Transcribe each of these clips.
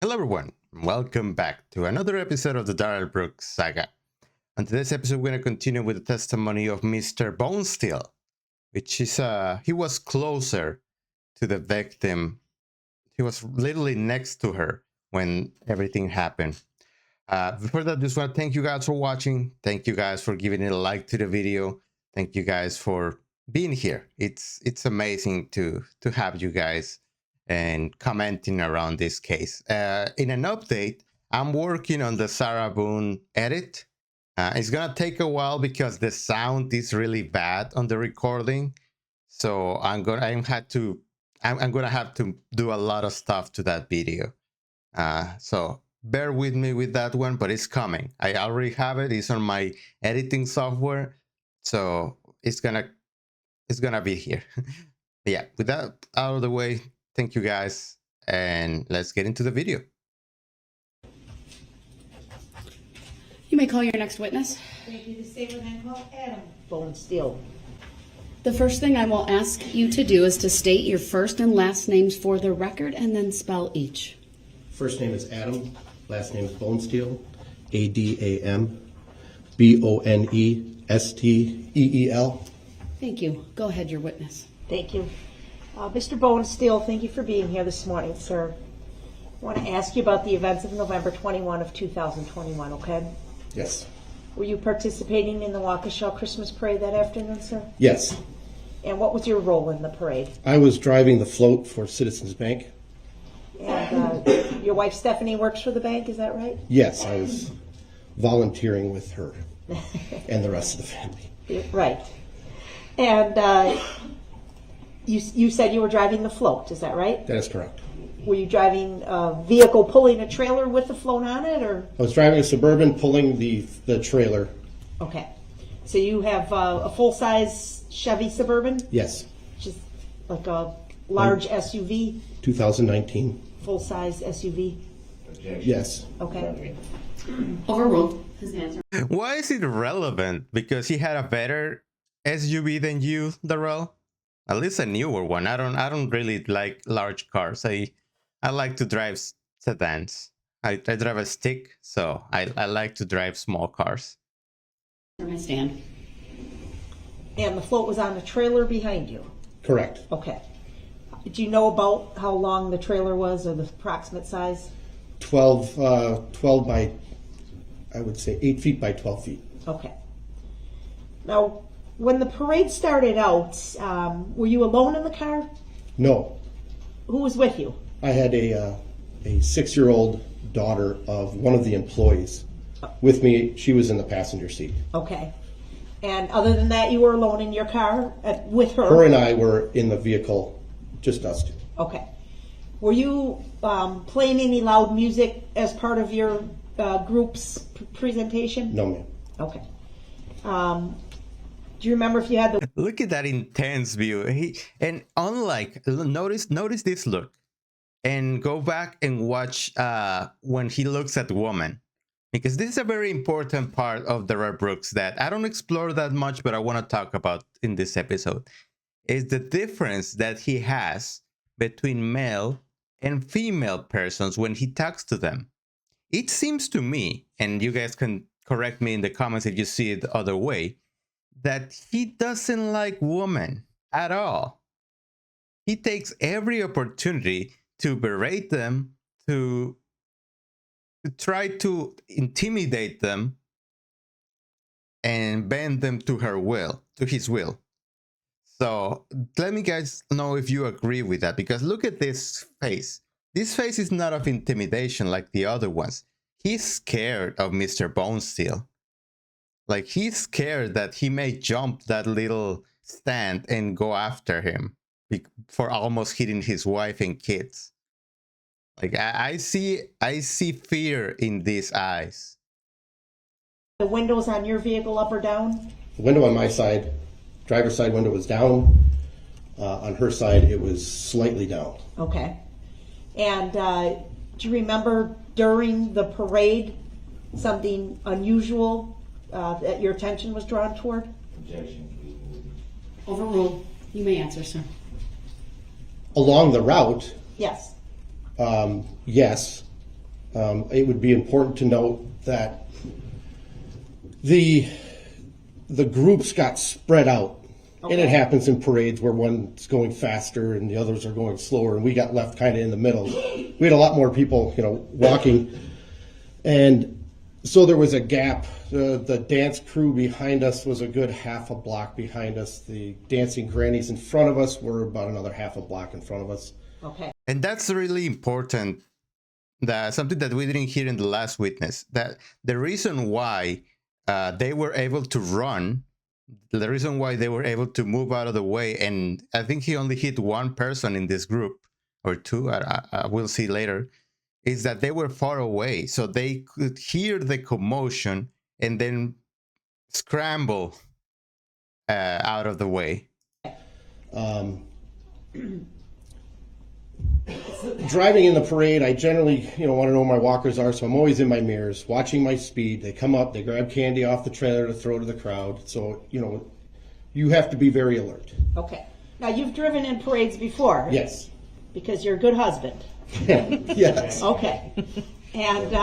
Hello everyone, welcome back to another episode of the Darrell Brooks saga. On today's episode, we're going to continue with the testimony of Mr. Bonesteel, which is, he was closer to the victim. He was literally next to her when everything happened. Before that, I just want to thank you guys for watching. Thank you guys for giving it a like to the video. Thank you guys for being here. It's amazing to have you guys and commenting around this case. In an update, I'm working on the Sarah Boone edit. It's gonna take a while because the sound is really bad on the recording. So I'm gonna have to do a lot of stuff to that video. So bear with me with that one, but it's coming. I already have it. It's on my editing software, so it's gonna be here. Yeah, with that out of the way, thank you guys, and let's get into the video. You may call your next witness. Thank you. The state will then call Adam Bonesteel. The first thing I will ask you to do is to state your first and last names for the record and then spell each. First name is Adam, last name is Bonesteel, A-D-A-M, B-O-N-E-S-T-E-E-L. Thank you. Go ahead, your witness. Thank you. Mr. Bonesteel, thank you for being here this morning, sir. I want to ask you about the events of November 21 of 2021, okay? Yes. Were you participating in the Waukesha Christmas parade that afternoon, sir? Yes. And what was your role in the parade? I was driving the float for Citizens Bank. And your wife Stephanie works for the bank, is that right? Yes, I was volunteering with her and the rest of the family. Right. And you said you were driving the float, is that right? That is correct. Were you driving a vehicle pulling a trailer with the float on it, or? I was driving a Suburban pulling the trailer. Okay. So you have a full-size Chevy Suburban? Yes. Which is like a large SUV? 2019. Full-size SUV? Yes. Okay. Overruled. His answer. Why is it relevant? Because he had a better SUV than you, Darrell? At least a newer one. I don't really like large cars. I like to drive sedans. I drive a stick, so I like to drive small cars. I stand. And the float was on a trailer behind you? Correct. Okay. Do you know about how long the trailer was, or the approximate size? 12 by, I would say 8 feet by 12 feet. Okay. Now, when the parade started out, were you alone in the car? No. Who was with you? I had a 6-year-old daughter of one of the employees with me. She was in the passenger seat. Okay. And other than that, you were alone in your car with her? Her and I were in the vehicle, just us two. Okay. Were you playing any loud music as part of your group's presentation? No, ma'am. Okay. Do you remember if you had the... Look at that intense view. Notice this look, and go back and watch when he looks at the woman, because this is a very important part of Darrell Brooks that I don't explore that much, but I want to talk about in this episode, is the difference that he has between male and female persons when he talks to them. It seems to me, and you guys can correct me in the comments if you see it the other way, that he doesn't like women at all. He takes every opportunity to berate them, to try to intimidate them, and bend them to his will. So let me guys know if you agree with that, because look at this face. This face is not of intimidation like the other ones. He's scared of Mr. Bonesteel. Like, he's scared that he may jump that little stand and go after him for almost hitting his wife and kids. Like, I see fear in these eyes. The windows on your vehicle up or down? The window on my side, driver's side window was down. On her side, it was slightly down. Okay. And do you remember during the parade something unusual that your attention was drawn toward? Objection. Overruled. You may answer, sir. Along the route, Yes. yes. It would be important to note that the groups got spread out. Okay. And it happens in parades where one's going faster and the others are going slower, and we got left kind of in the middle. We had a lot more people, walking. And so there was a gap. The dance crew behind us was a good half a block behind us. The dancing grannies in front of us were about another half a block in front of us. Okay. And that's really important. That something that we didn't hear in the last witness, that the reason why they were able to run, the reason why they were able to move out of the way, and I think he only hit one person in this group, or two, I will see later, is that they were far away, so they could hear the commotion and then scramble out of the way. Driving in the parade, I generally, want to know where my walkers are, so I'm always in my mirrors, watching my speed. They come up, they grab candy off the trailer to throw to the crowd. So, you have to be very alert. Okay. Now, you've driven in parades before. Yes. Because you're a good husband. Yes. Okay. And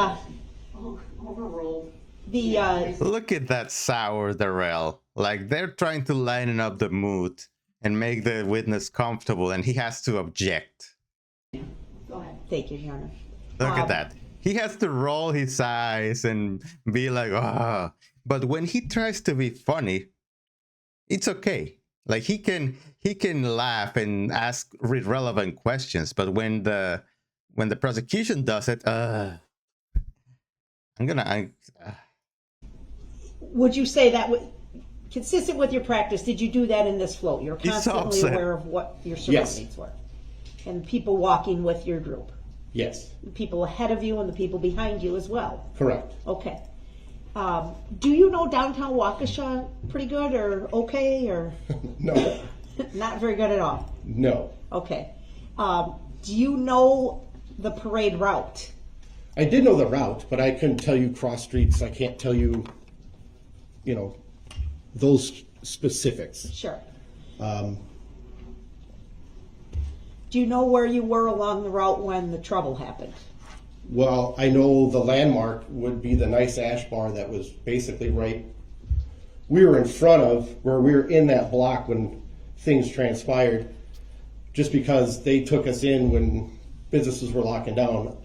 overruled. Look at that sour Darrell. Like, they're trying to lighten up the mood and make the witness comfortable, and he has to object. Go ahead. Thank you, Your Honor. Look at that. He has to roll his eyes and be like, ah. But when he tries to be funny, it's okay. Like, he can laugh and ask relevant questions. But when the prosecution does it, Would you say that consistent with your practice? Did you do that in this float? You're constantly aware of what your surroundings were, and people walking with your group. Yes. The people ahead of you and the people behind you as well. Correct. Okay. Do you know downtown Waukesha pretty good, or okay, or no? Not very good at all. No. Okay. Do you know the parade route? I did know the route, but I couldn't tell you cross streets. I can't tell you, those specifics. Sure. Do you know where you were along the route when the trouble happened? Well, I know the landmark would be the nice ash bar that was basically right. We were in front of where we were in that block when things transpired, just because they took us in when businesses were locking down.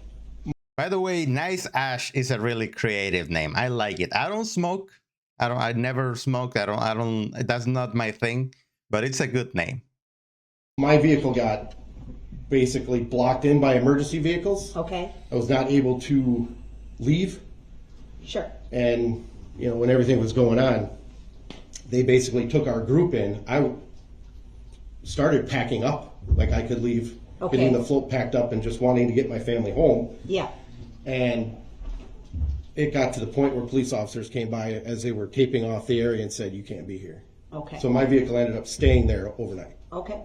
By the way, Nice Ash is a really creative name. I like it. I don't smoke. I never smoked. That's not my thing, but it's a good name. My vehicle got basically blocked in by emergency vehicles. Okay. I was not able to leave. Sure. And, when everything was going on, they basically took our group in. I started packing up like I could leave, getting the float packed up and just wanting to get my family home. Yeah. And it got to the point where police officers came by as they were taping off the area and said, "You can't be here." Okay. So my vehicle ended up staying there overnight. Okay.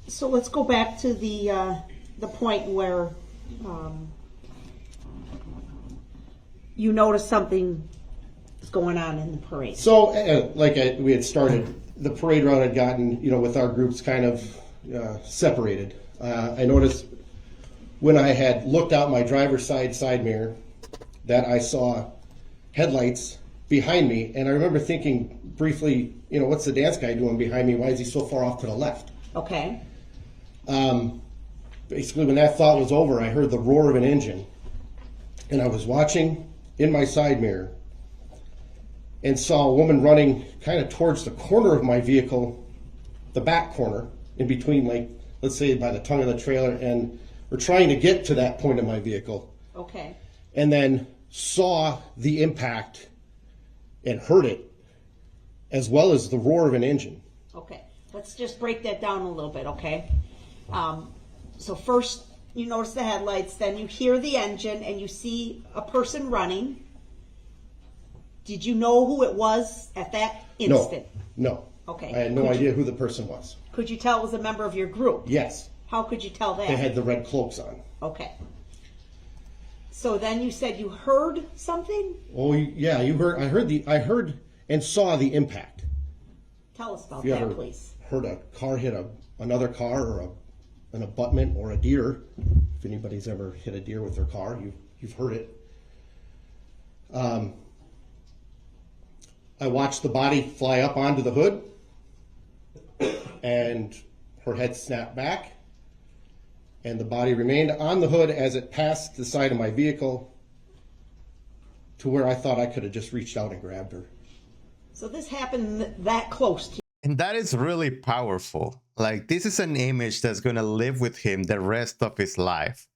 So let's go back to the point where you noticed something was going on in the parade. So, we had started, the parade route had gotten, with our groups kind of separated. I noticed when I had looked out my driver's side mirror that I saw headlights behind me, and I remember thinking briefly, what's the dance guy doing behind me? Why is he so far off to the left? Okay. Basically, when that thought was over, I heard the roar of an engine, and I was watching in my side mirror and saw a woman running kind of towards the corner of my vehicle, the back corner, in between, let's say by the tongue of the trailer, and we're trying to get to that point of my vehicle. Okay. And then saw the impact and heard it, as well as the roar of an engine. Okay. Let's just break that down a little bit, okay? So first you notice the headlights, then you hear the engine and you see a person running. Did you know who it was at that instant? No. Okay. I had no idea who the person was. Could you tell it was a member of your group? Yes. How could you tell that? They had the red cloaks on. Okay. So then you said you heard something? Oh, yeah, I heard and saw the impact. Tell us about You that, ever please. heard a car hit another car, or an abutment, or a deer? If anybody's ever hit a deer with their car, you've heard it. I watched the body fly up onto the hood, and her head snapped back, and the body remained on the hood as it passed the side of my vehicle to where I thought I could have just reached out and grabbed her. So this happened that close to And that is really powerful. Like, this is an image that's going to live with him the rest of his life.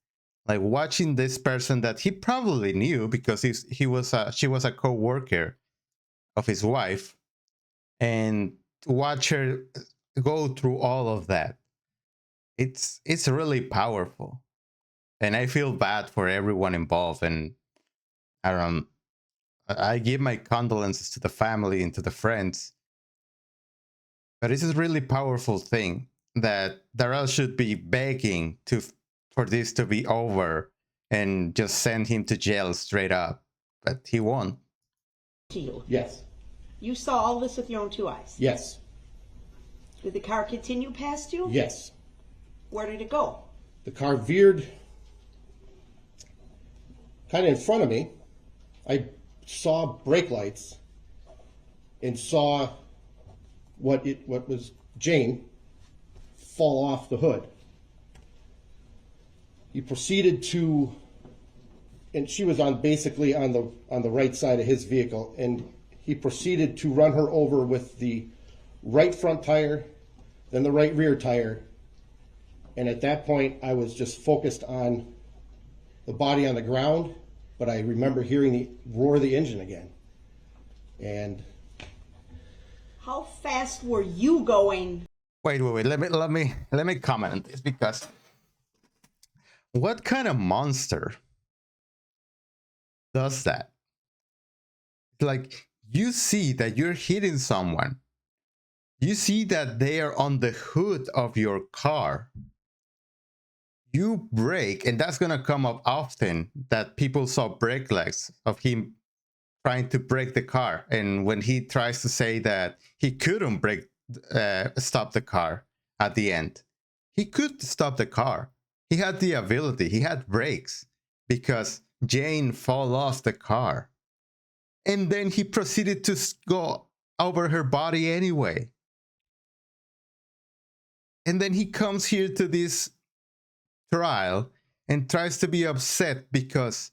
Like, watching this person that he probably knew because she was a co-worker of his wife, and watch her go through all of that. It's really powerful. And I feel bad for everyone involved, and I give my condolences to the family and to the friends. But this is a really powerful thing that Darrell should be begging for this to be over and just send him to jail straight up. But he won't. you. Yes. You saw all this with your own two eyes. Yes. Did the car continue past you? Yes. Where did it go? The car veered kind of in front of me. I saw brake lights and saw what was Jane fall off the hood. He proceeded to, and she was basically on the right side of his vehicle, and he proceeded to run her over with the right front tire, then the right rear tire. And at that point, I was just focused on the body on the ground, but I remember hearing the roar of the engine again. And How fast were you going? Wait. Let me comment on this, because what kind of monster does that? Like, you see that you're hitting someone. You see that they are on the hood of your car. You brake, and that's gonna come up often, that people saw brake lights of him trying to brake the car, and when he tries to say that he couldn't stop the car at the end, he could stop the car. He had the ability. He had brakes because Jane fall off the car, and then he proceeded to go over her body anyway. And then he comes here to this trial and tries to be upset because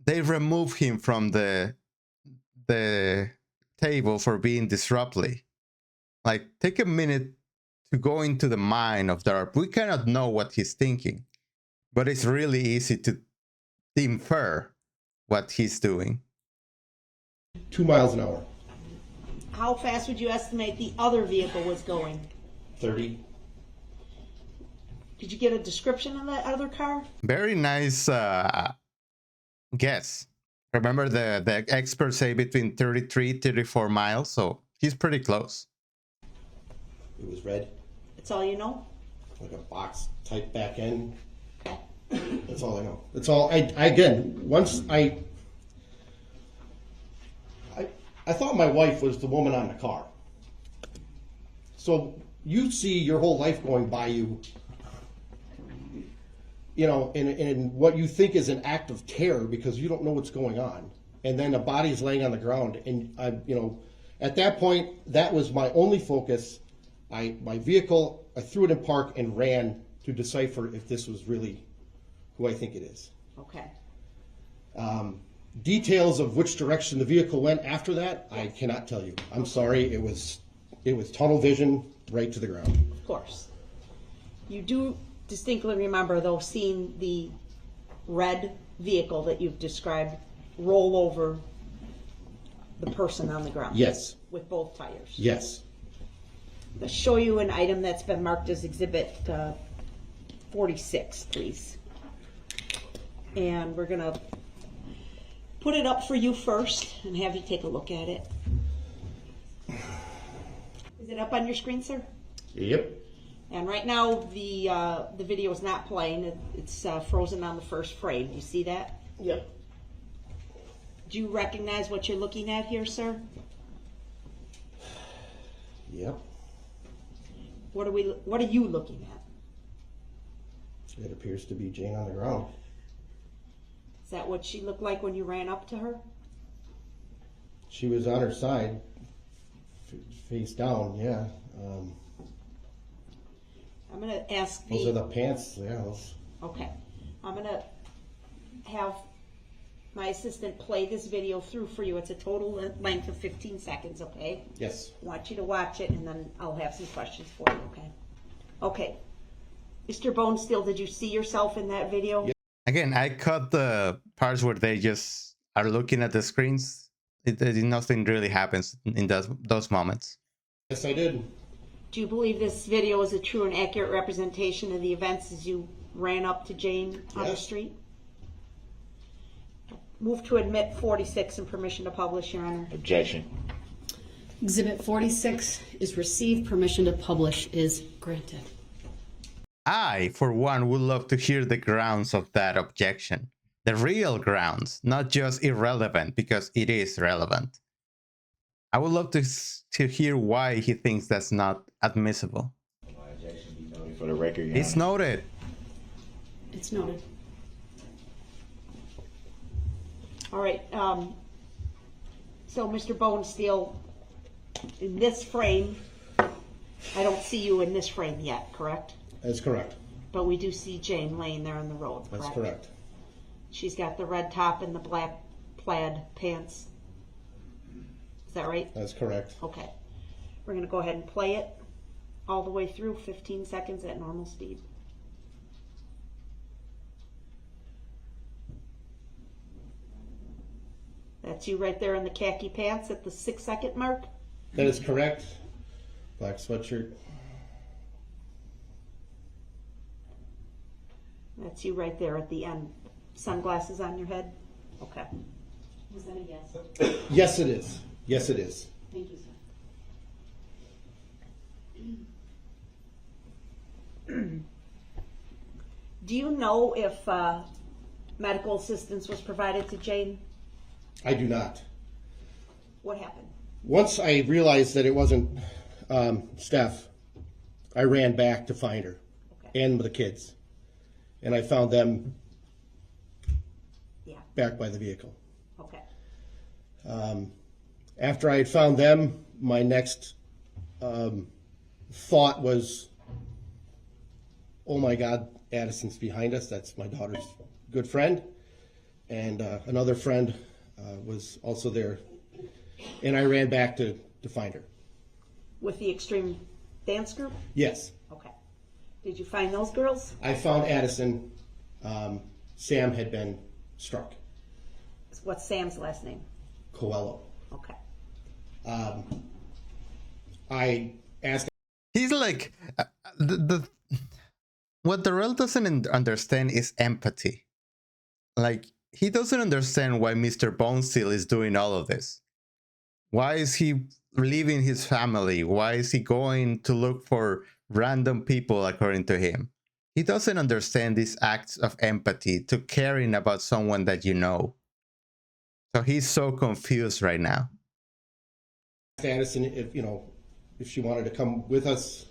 they remove him from the table for being disruptive. Like, take a minute to go into the mind of Darrell. We cannot know what he's thinking, but it's really easy to infer what he's doing. 2 miles an hour. How fast would you estimate the other vehicle was going? 30. Did you get a description of that other car? Very nice guess. Remember, the experts say between 33, 34 miles, so he's pretty close. It was red, That's all you know? like a box type back end. That's all I know. That's all. I thought my wife was the woman on the car. So you see your whole life going by you, you know, in what you think is an act of terror because you don't know what's going on. And then a body's laying on the ground. And at that point, that was my only focus. My vehicle, I threw it in park and ran to decipher if this was really who I think it is. Okay. Details of which direction the vehicle went after that, I cannot tell you. I'm sorry. It was tunnel vision right to the ground. Of course. You do distinctly remember, though, seeing the red vehicle that you've described roll over the person on the ground? Yes. With both tires? Yes. Let's show you an item that's been marked as Exhibit 46, please. And we're going to put it up for you first and have you take a look at it. Is it up on your screen, sir? Yep. And right now the video is not playing. It's frozen on the first frame. You see that? Yep. Do you recognize what you're looking at here, sir? Yep. What are you looking at? It appears to be Jane on the ground. Is that what she looked like when you ran up to her? She was on her side, face down, yeah. I'm going to ask Those are the pants, yeah. Okay. I'm going to have my assistant play this video through for you. It's a total length of 15 seconds, okay? Yes. I want you to watch it, and then I'll have some questions for you, okay? Okay. Mr. Bonesteel, did you see yourself in that video? Yeah. Again, I cut the parts where they just are looking at the screens. Nothing really happens in those moments. Yes, I did. Do you believe this video is a true and accurate representation of the events as you ran up to Jane on the Yes. street? Move to admit 46 and permission to publish, Your Honor. Objection. Exhibit 46 is received. Permission to publish is granted. I, for one, would love to hear the grounds of that objection. The real grounds, not just irrelevant, because it is relevant. I would love to hear why he thinks that's not admissible. My objection be noted for the record, Your It's Honor. noted. It's noted. All right. So, Mr. Bonesteel, in this frame, I don't see you in this frame yet, correct? That's correct. But we do see Jane laying there on the road, correct? That's correct. She's got the red top and the black plaid pants. Is that right? That's correct. Okay. We're going to go ahead and play it all the way through, 15 seconds at normal speed. That's you right there in the khaki pants at the 6-second mark. That is correct. Black sweatshirt. That's you right there at the end. Sunglasses on your head. Okay. Was that a yes? Yes, it is. Yes, it is. Thank you, sir. Do you know if medical assistance was provided to Jane? I do not. What happened? Once I realized that it wasn't Steph, I ran back to find her and the kids. And I found them Yeah. back by the vehicle. Okay. After I had found them, my next thought was, oh my God, Addison's behind us. That's my daughter's good friend. And another friend was also there. And I ran back to find her. With the extreme dance group? Yes. Okay. Did you find those girls? I found Addison. Sam had been struck. What's Sam's last name? Coelho. Okay. I asked. He's like, what Darrell doesn't understand is empathy. Like, he doesn't understand why Mr. Bonesteel is doing all of this. Why is he leaving his family? Why is he going to look for random people, according to him? He doesn't understand these acts of empathy to caring about someone that you know. So he's so confused right now. Addison if she wanted to come with us.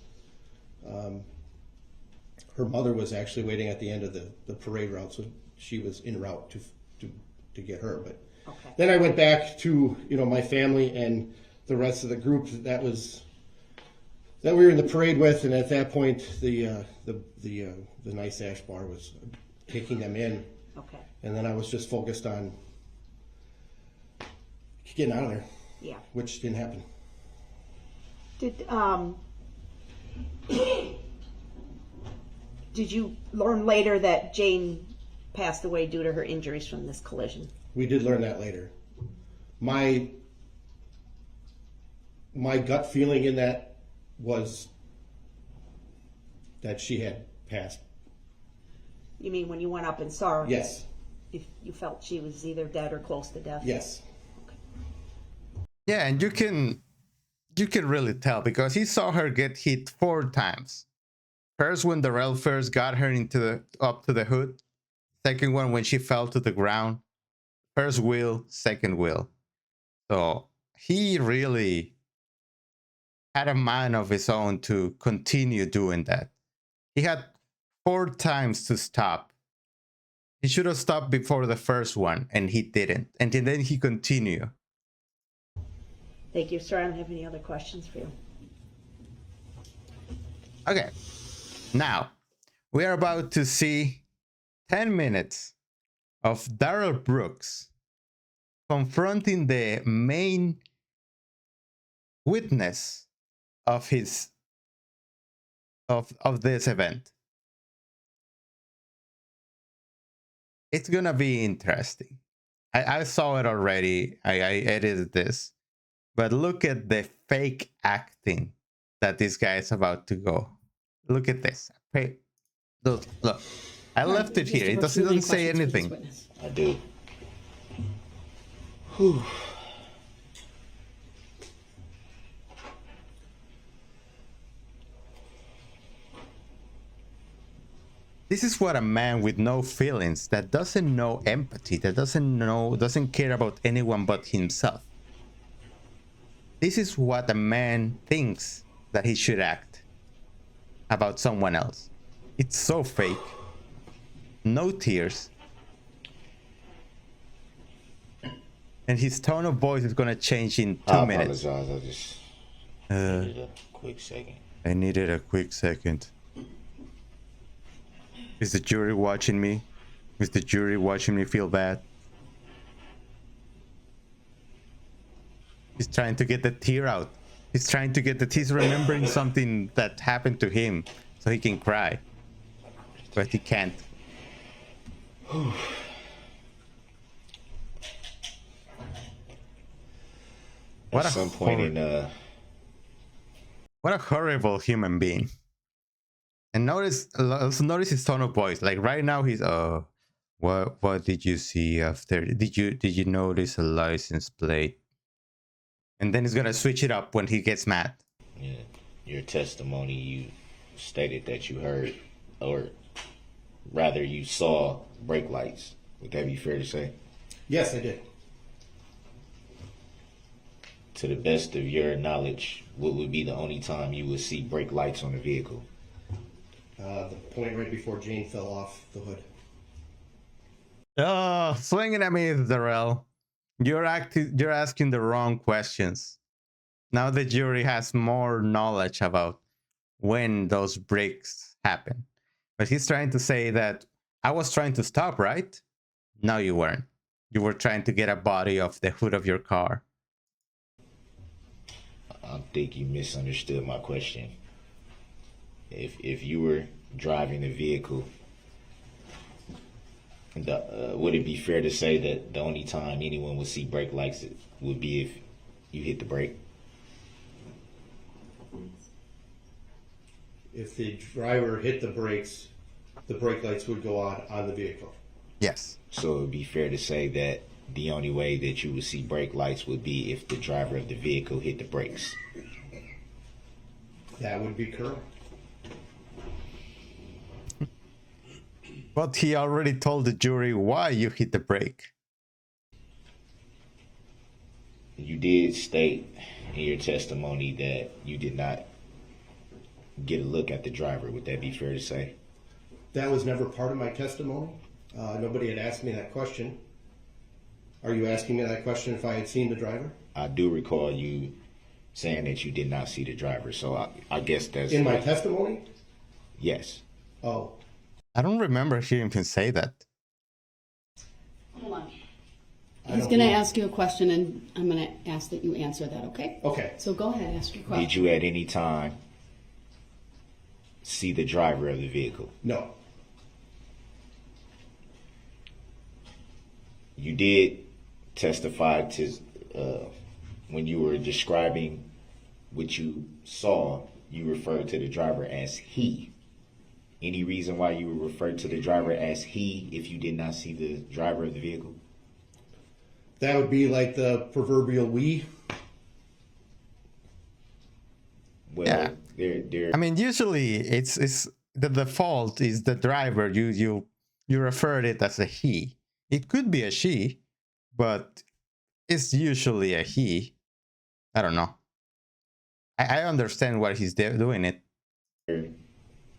Her mother was actually waiting at the end of the parade route, so she was en route to get her. But Okay. then I went back to my family and the rest of the group that we were in the parade with, and at that point the Nice Ash Bar was taking them in, Okay. and then I was just focused on getting out of there, Yeah. which didn't happen. Did you learn later that Jane passed away due to her injuries from this collision? We did learn that later. My gut feeling in that was that she had passed. You mean when you went up and saw her? Yes. If you felt she was either dead or close to death? Yes. Yeah, and you can really tell because he saw her get hit 4 times. First when Darrell first got her up to the hood. Second one when she fell to the ground. First wheel, second wheel. So he really had a mind of his own to continue doing that. He had 4 times to stop. He should have stopped before the first one, and he didn't. And then he continued. Thank you, sir. I don't have any other questions for you. Okay, now we are about to see 10 minutes of Darrell Brooks confronting the main witness of his of this event. It's gonna be interesting. I saw it already. I edited this, but look at the fake acting that this guy is about to go. Look at this. Hey, look. I left it here. It doesn't say anything. I do. Whew. This is what a man with no feelings, that doesn't know empathy, that doesn't care about anyone but himself. This is what a man thinks that he should act about someone else. It's so fake. No tears. And his tone of voice is gonna change in 2 minutes. I apologize. I just needed a quick second. I needed a quick second. Is the jury watching me? Is the jury watching me feel bad? He's trying to get the tear out. He's trying to get the tears, remembering something that happened to him so he can cry. But he can't. At some point in what a horrible human being. And also notice his tone of voice. Like right now he's what did you see after? Did you notice a license plate? And then he's gonna switch it up when he gets mad. yeah, your testimony, you stated that you heard, or rather you saw brake lights. Would that be fair to say? Yes, I did. To the best of your knowledge, what would be the only time you would see brake lights on a vehicle? The point right before Jane fell off the hood. Oh, swinging at me, Darrell. You're asking the wrong questions. Now the jury has more knowledge about when those breaks happen. But he's trying to say that I was trying to stop, right? No, you weren't. You were trying to get a body off the hood of your car. I think you misunderstood my question. If you were driving the vehicle, would it be fair to say that the only time anyone would see brake lights would be if you hit the brake? If the driver hit the brakes, the brake lights would go on the vehicle. Yes. So it would be fair to say that the only way that you would see brake lights would be if the driver of the vehicle hit the brakes. That would be correct. But he already told the jury why you hit the brake. You did state in your testimony that you did not get a look at the driver. Would that be fair to say? That was never part of my testimony. Nobody had asked me that question. Are you asking me that question if I had seen the driver? I do recall you saying that you did not see the driver. So I guess that's... In my testimony? Yes. Oh. I don't remember hearing him say that. Hold on. He's going to ask you a question, and I'm going to ask that you answer that, okay? Okay. So go ahead, ask your question. Did you at any time see the driver of the vehicle? No. You did testify to when you were describing what you saw, you referred to the driver as he. Any reason why you would refer to the driver as he if you did not see the driver of the vehicle? That would be like the proverbial we. Well, Yeah. they're I mean, usually it's the default is the driver. You referred it as a he. It could be a she, but it's usually a he. I don't know. I understand why he's doing it.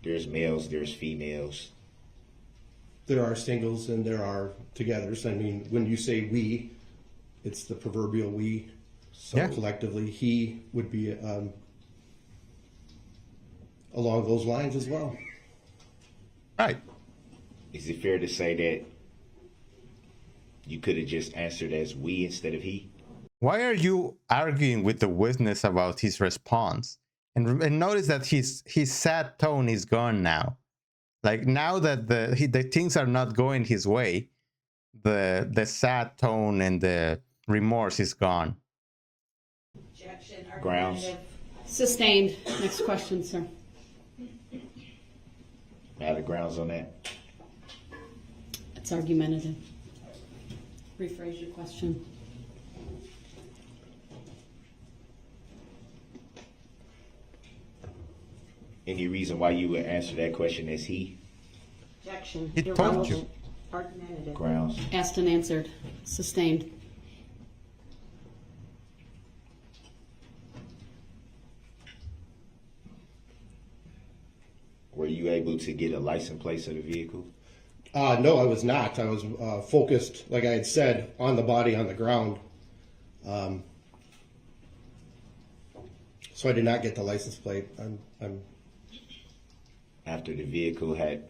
There's males, there's females. There are singles and there are togethers. I mean, when you say we, it's the proverbial we. So Yeah. collectively, he would be along those lines as well. Right. Is it fair to say that you could have just answered as we instead of he? Why are you arguing with the witness about his response? And notice that his sad tone is gone now. Like now that the things are not going his way, the sad tone and the remorse is gone. Objection. Grounds. Argumentative. Sustained. Next question, sir. Now the grounds on that. It's argumentative. Rephrase your question. Any reason why you would answer that question as he? Objection. He told you. Argumentative. Grounds. Asked and answered. Sustained. Were you able to get a license plate of the vehicle? No, I was not. I was focused, like I had said, on the body on the ground. So I did not get the license plate. I'm After the vehicle had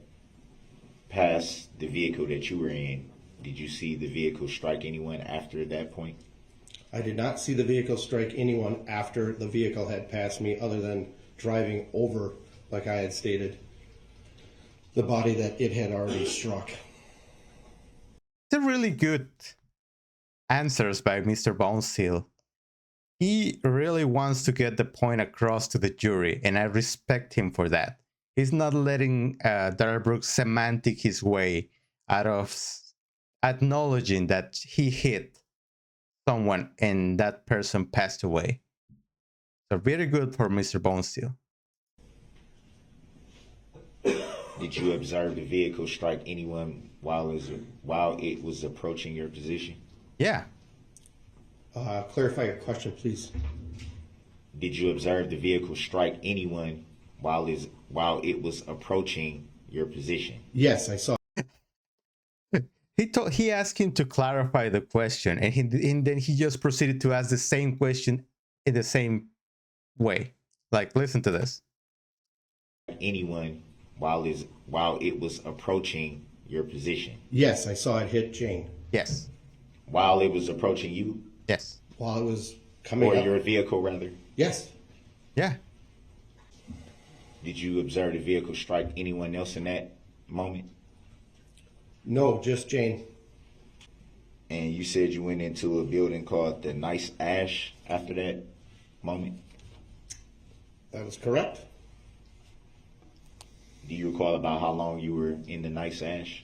passed the vehicle that you were in, did you see the vehicle strike anyone after that point? I did not see the vehicle strike anyone after the vehicle had passed me, other than driving over, like I had stated, the body that it had already struck. It's a really good answers by Mr. Bonesteel. He really wants to get the point across to the jury, and I respect him for that. He's not letting Darrell Brooks semantic his way out of acknowledging that he hit someone and that person passed away. So very good for Mr. Bonesteel. Did you observe the vehicle strike anyone while it was approaching your position? Yeah. Clarify your question, please. Did you observe the vehicle strike anyone while it was approaching your position? Yes, I saw. He asked him to clarify the question, and then he just proceeded to ask the same question in the same way. Like, listen to this. Anyone while it was approaching your position? Yes, I saw it hit Jane. Yes. While it was approaching you? Yes. While it was coming Or up. your vehicle, rather? Yes. Yeah. Did you observe the vehicle strike anyone else in that moment? No, just Jane. And you said you went into a building called the Nice Ash after that moment? That was correct. Do you recall about how long you were in the Nice Ash?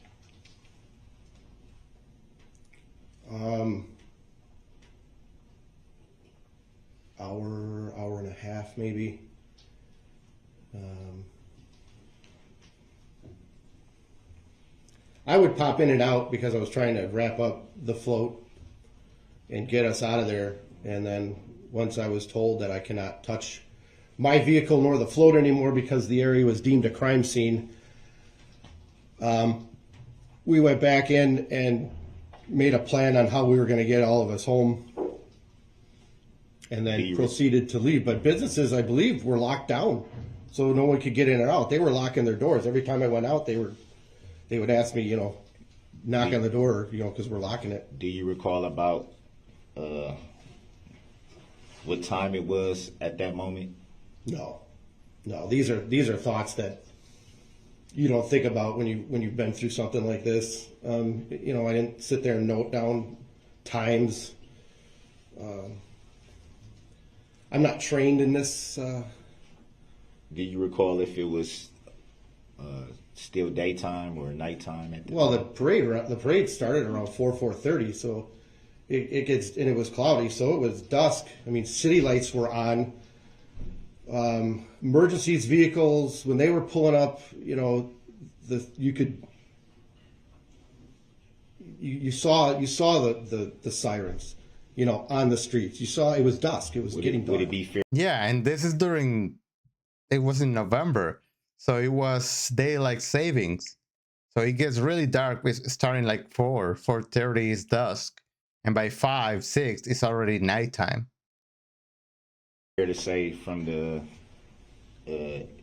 Hour and a half, maybe. I would pop in and out because I was trying to wrap up the float and get us out of there. And then once I was told that I cannot touch my vehicle nor the float anymore because the area was deemed a crime scene, we went back in and made a plan on how we were going to get all of us home, and then proceeded to leave. But businesses, I believe, were locked down, so no one could get in or out. They were locking their doors. Every time I went out, they would ask me, knock on the door, because we're locking it. Do you recall about what time it was at that moment? No. These are thoughts that you don't think about when you've been through something like this. I didn't sit there and note down times. I'm not trained in this. Do you recall if it was still daytime or nighttime at the Well, the parade started around 4:30, so it gets, and it was cloudy, so it was dusk. I mean, city lights were on. Emergencies vehicles, when they were pulling up, you saw the sirens, on the streets. You saw it was dusk. It was getting dark. Would it be fair? Yeah, and this is it was in November. So it was daylight savings. So it gets really dark starting like 4:30 is dusk. And by 5, 6, it's already nighttime. Fair to say from the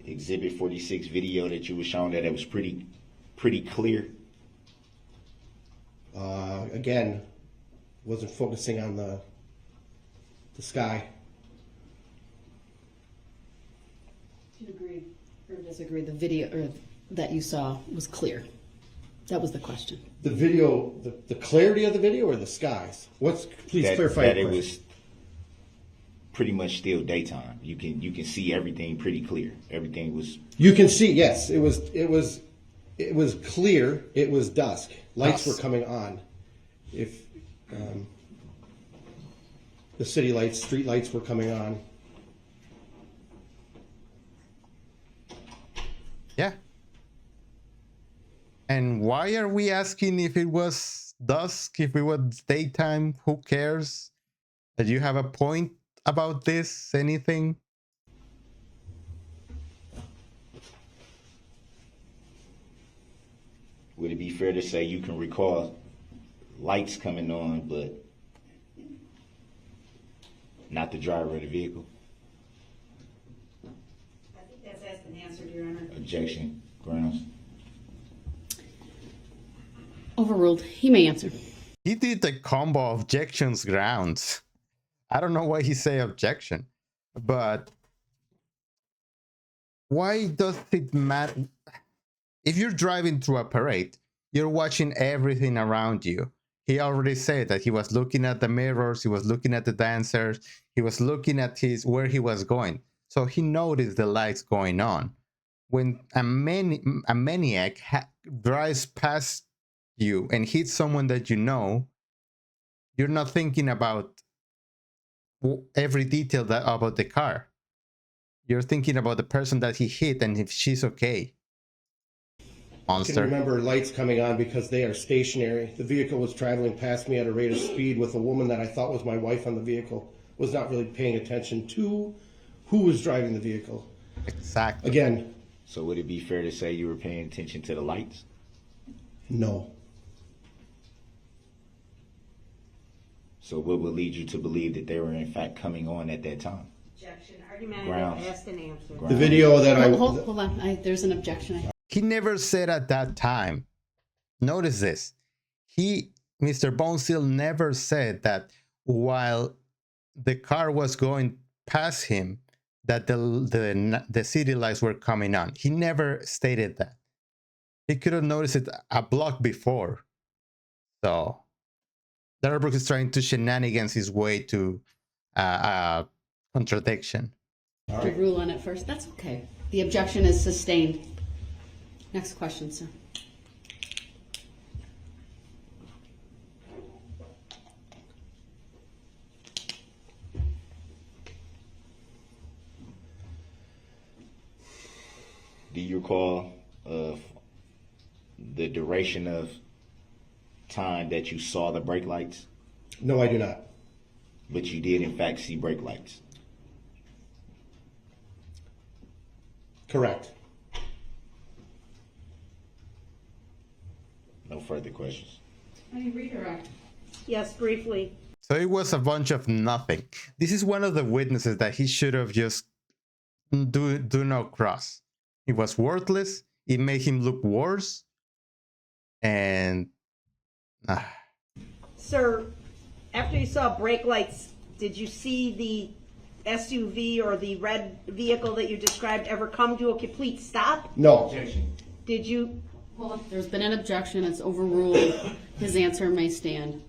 Exhibit 46 video that you were showing that it was pretty clear. Again, wasn't focusing on the sky. Do you agree or disagree? The video or that you saw was clear. That was the question. The video, the clarity of the video, or the skies? Please clarify that your it question. was pretty much still daytime. You can see everything pretty clear. Everything was. You can see, yes, it was clear. It was dusk. Lights were coming on. If the city lights, street lights were coming on. Yeah. And why are we asking if it was dusk, if it was daytime? Who cares? Do you have a point about this? Anything? Would it be fair to say you can recall lights coming on, but not the driver of the vehicle? I think that's asked and answered, Your Honor. Objection. Grounds. Overruled. He may answer. He did the combo objections grounds. I don't know why he say objection, but why does it matter? If you're driving through a parade, you're watching everything around you. He already said that he was looking at the mirrors, he was looking at the dancers, he was looking at where he was going. So he noticed the lights going on. When a maniac drives past you and hits someone that you know, you're not thinking about every detail about the car. You're thinking about the person that he hit and if she's okay. I can remember lights coming on because they are stationary. The vehicle was traveling past me at a rate of speed with a woman that I thought was my wife on the vehicle. Was not really paying attention to who was driving the vehicle. Exactly. Again. So would it be fair to say you were paying attention to the lights? No. So what would lead you to believe that they were in fact coming on at that time? Objection. Argumentative. Grounds. Asked and answered. The video that Hold on. There's an objection. He never said at that time. Notice this. Mr. Bonesteel never said that while the car was going past him that the city lights were coming on. He never stated that. He could have noticed it a block before. So Darrell Brooks is trying to shenanigans his way to contradiction. All right. Rule on it first. That's okay. The objection is sustained. Next question, sir. Do you recall the duration of time that you saw the brake lights? No, I do not. But you did in fact see brake lights? Correct. No further questions. Any redirect? Yes, briefly. So it was a bunch of nothing. This is one of the witnesses that he should have just do no cross. He was worthless. It made him look worse. And Sir, after you saw brake lights, did you see the SUV or the red vehicle that you described ever come to a complete stop? No. Objection. Did you? Well, there's been an objection. It's overruled. His answer may stand.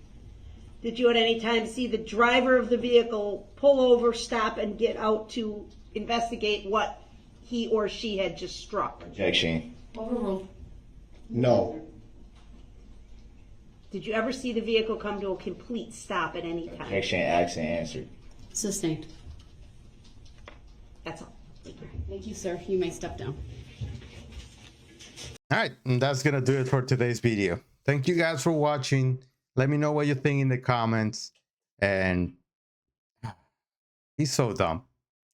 Did you at any time see the driver of the vehicle pull over, stop, and get out to investigate what he or she had just struck? Objection. Overruled. No. Did you ever see the vehicle come to a complete stop at any time? Objection asked and answered. Sustained. That's all. Thank you. Thank you, sir. You may step down. all right, and that's gonna do it for today's video. Thank you guys for watching. Let me know what you think in the comments. And he's so dumb.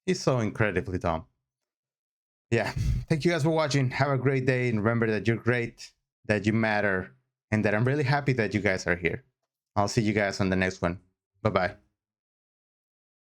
He's so incredibly dumb. yeah, thank you guys for watching. Have a great day, and remember that you're great, that you matter, and that I'm really happy that you guys are here. I'll see you guys on the next one. Bye bye.